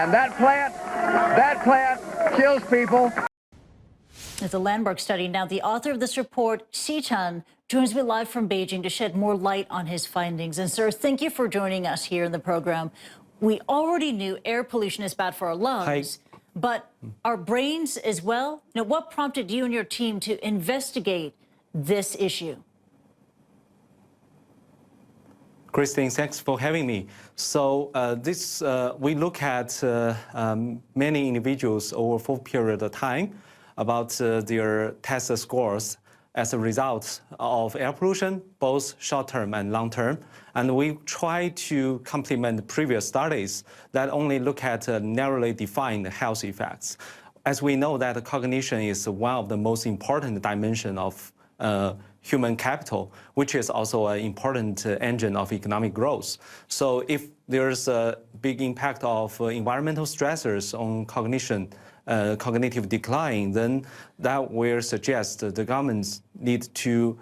And that plant kills people. It's a landmark study. Now, the author of this report, Xi-Chan, joins me live from Beijing to shed more light on his findings. And, sir, thank you for joining us here in the program. We already knew air pollution is bad for our lungs, but our brains as well. Now, what prompted you and your team to investigate this issue? Christine, thanks for having me. So we look at many individuals over a full period of time about their test scores as a result of air pollution, both short-term and long-term. And we try to complement previous studies that only look at narrowly defined health effects. As we know that cognition is one of the most important dimensions of human capital, which is also an important engine of economic growth. So if there's a big impact of environmental stressors on cognition, cognitive decline, then that will suggest the governments need to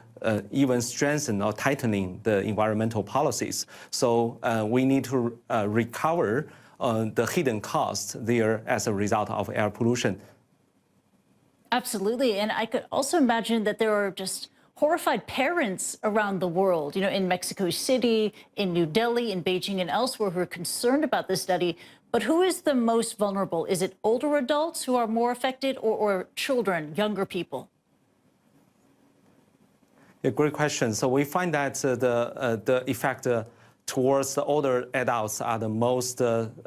even strengthen or tightening the environmental policies. So we need to recover the hidden costs there as a result of air pollution. Absolutely. And I could also imagine that there are just horrified parents around the world, you know, in Mexico City, in New Delhi, in Beijing, and elsewhere who are concerned about this study. But who is the most vulnerable? Is it older adults who are more affected, or children, younger people? A great question. So we find that the effect towards the older adults are the most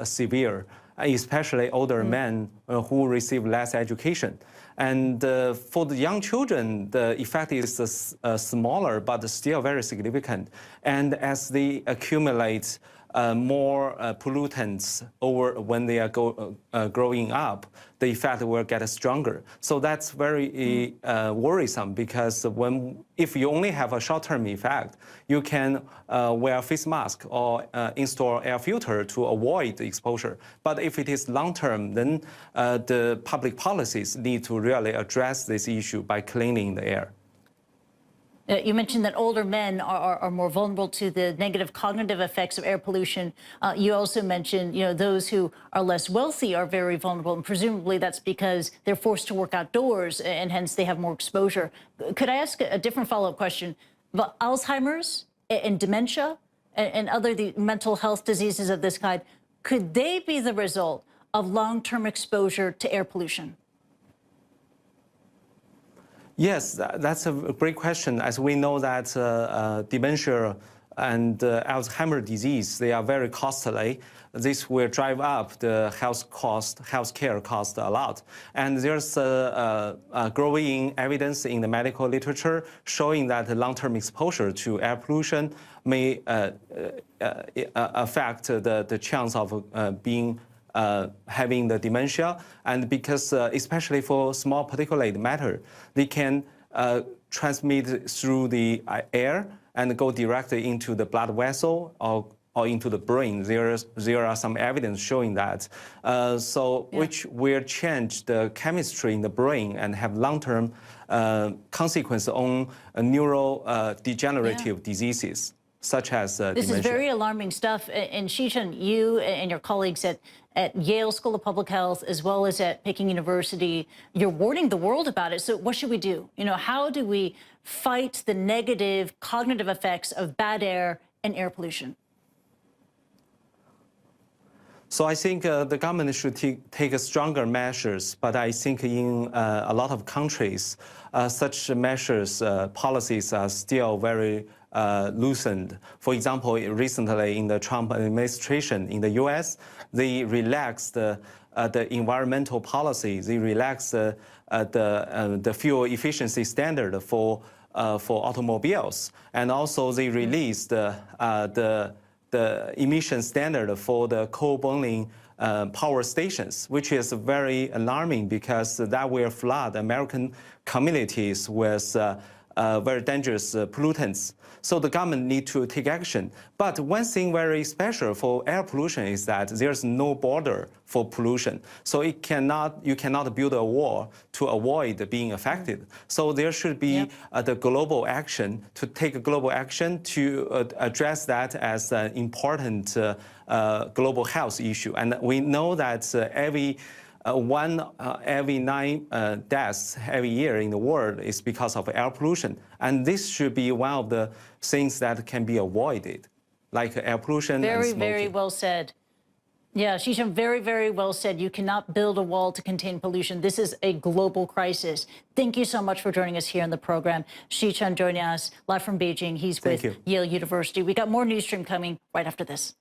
severe, especially older men who receive less education. And for the young children, the effect is smaller, but still very significant. And as they accumulate more pollutants over when they are growing up, the effect will get stronger. So that's very worrisome, because if you only have a short-term effect, you can wear a face mask or install air filter to avoid the exposure. But if it is long-term, then the public policies need to really address this issue by cleaning the air. You mentioned that older men are more vulnerable to the negative cognitive effects of air pollution. You also mentioned, you know, those who are less wealthy are very vulnerable, and presumably that's because they're forced to work outdoors and hence they have more exposure. Could I ask a different follow-up question? About Alzheimer's and dementia and other mental health diseases of this kind, could they be the result of long-term exposure to air pollution? Yes, that's a great question. As we know that dementia and Alzheimer's disease, they are very costly. This will drive up the healthcare cost a lot. And there's growing evidence in the medical literature showing that long-term exposure to air pollution may affect the chance of having the dementia. And because, especially for small particulate matter, they can transmit through the air and go directly into the blood vessel or into the brain. There are some evidence showing that. Which will change the chemistry in the brain and have long-term consequence on neurodegenerative diseases, such as dementia. This is very alarming stuff. And Xi-Chan, you and your colleagues at Yale School of Public Health, as well as at Peking University, you're warning the world about it. So what should we do? You know, how do we fight the negative cognitive effects of bad air and air pollution? So I think the government should take stronger measures, but I think in a lot of countries, such measures, policies are still very loosened. For example, recently in the Trump administration in the US, they relaxed the environmental policy. They relaxed the fuel efficiency standard for automobiles. And also they released the emission standard for the coal-burning power stations, which is very alarming because that will flood American communities with very dangerous pollutants. So the government need to take action. But one thing very special for air pollution is that there's no border for pollution. So you cannot build a wall to avoid being affected. So there should be the global action, to take global action to address that as an important global health issue. And we know that every 9 deaths every year in the world is because of air pollution. And this should be one of the things that can be avoided, like air pollution and smoking. Very well said. Yeah, Xishan, very, very well said. You cannot build a wall to contain pollution. This is a global crisis. Thank you so much for joining us here on the program. Xishan joining us live from Beijing. He's with Yale University. We got more Newsstream coming right after this.